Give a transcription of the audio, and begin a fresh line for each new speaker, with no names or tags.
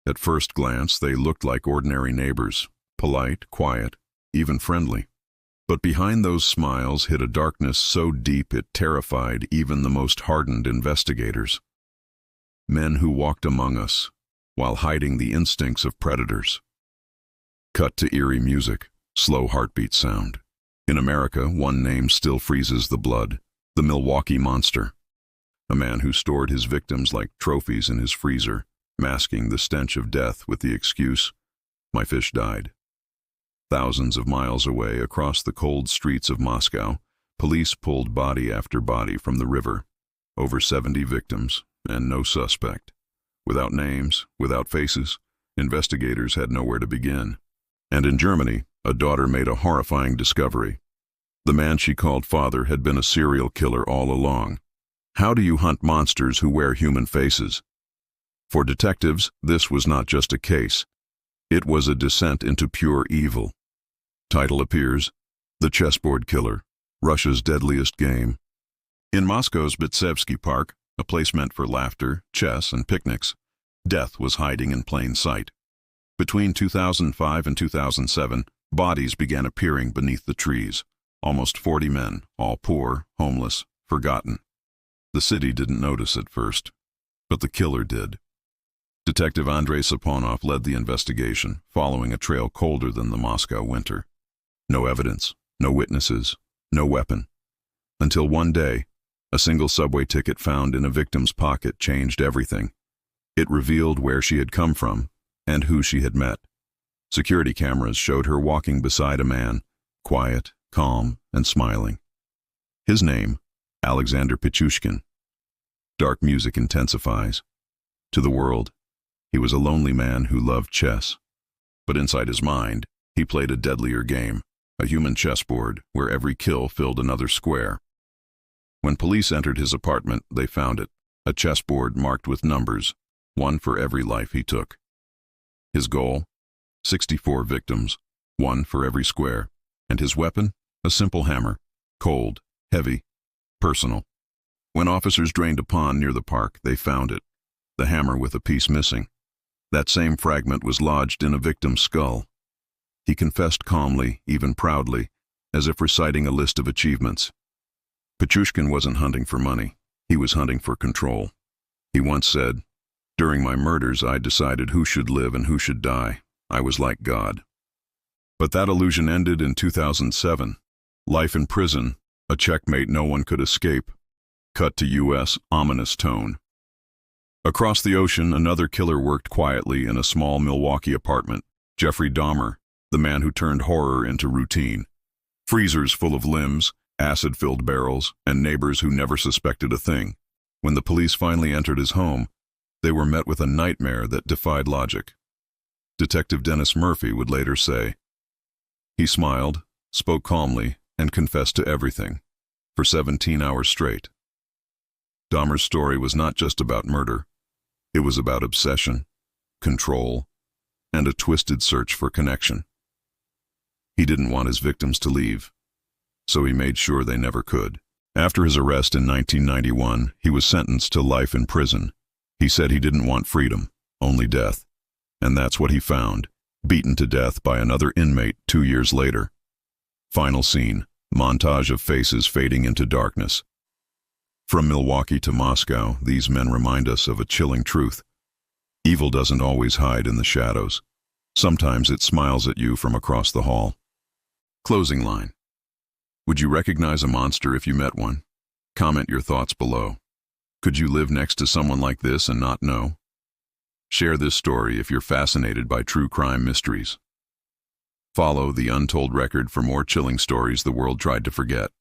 At first glance, they looked like ordinary neighbors, polite, quiet, even friendly. But behind those smiles hid a darkness so deep it terrified even the most hardened investigators. Men who walked among us, while hiding the instincts of predators. Cut to eerie music, slow heartbeat sound. In America, one name still freezes the blood: the Milwaukee Monster. A man who stored his victims like trophies in his freezer, masking the stench of death with the excuse, "My fish died." Thousands of miles away, across the cold streets of Moscow, police pulled body after body from the river. Over 70 victims, and no suspect. Without names, without faces, investigators had nowhere to begin. And in Germany, a daughter made a horrifying discovery. The man she called father had been a serial killer all along. How do you hunt monsters who wear human faces? For detectives, this was not just a case. It was a descent into pure evil. Title appears: The Chessboard Killer, Russia's Deadliest Game. In Moscow's Bitsevsky Park, a place meant for laughter, chess, and picnics, death was hiding in plain sight. Between 2005 and 2007, bodies began appearing beneath the trees. Almost 40 men, all poor, homeless, forgotten. The city didn't notice at first, but the killer did. Detective Andrei Saponov led the investigation, following a trail colder than the Moscow winter. No evidence, no witnesses, no weapon. Until one day, a single subway ticket found in a victim's pocket changed everything. It revealed where she had come from and who she had met. Security cameras showed her walking beside a man, quiet, calm, and smiling. His name, Alexander Pichushkin. Dark music intensifies. To the world, he was a lonely man who loved chess. But inside his mind, he played a deadlier game, a human chessboard where every kill filled another square. When police entered his apartment, they found it, a chessboard marked with numbers, one for every life he took. His goal? 64 victims, one for every square. And his weapon? A simple hammer, cold, heavy, personal. When officers drained a pond near the park, they found it, the hammer with a piece missing. That same fragment was lodged in a victim's skull. He confessed calmly, even proudly, as if reciting a list of achievements. Pichushkin wasn't hunting for money. He was hunting for control. He once said, "During my murders, I decided who should live and who should die. I was like God." But that illusion ended in 2007. Life in prison, a checkmate no one could escape. Cut to U.S. ominous tone. Across the ocean, another killer worked quietly in a small Milwaukee apartment. Jeffrey Dahmer, the man who turned horror into routine. Freezers full of limbs, acid-filled barrels, and neighbors who never suspected a thing. When the police finally entered his home, they were met with a nightmare that defied logic. Detective Dennis Murphy would later say, "He smiled, spoke calmly, and confessed to everything, for 17 hours straight." Dahmer's story was not just about murder. It was about obsession, control, and a twisted search for connection. He didn't want his victims to leave, so he made sure they never could. After his arrest in 1991, he was sentenced to life in prison. He said he didn't want freedom, only death. And that's what he found, beaten to death by another inmate 2 years later. Final scene, montage of faces fading into darkness. From Milwaukee to Moscow, these men remind us of a chilling truth. Evil doesn't always hide in the shadows. Sometimes it smiles at you from across the hall. Closing line. Would you recognize a monster if you met one? Comment your thoughts below. Could you live next to someone like this and not know? Share this story if you're fascinated by true crime mysteries. Follow The Untold Record for more chilling stories the world tried to forget.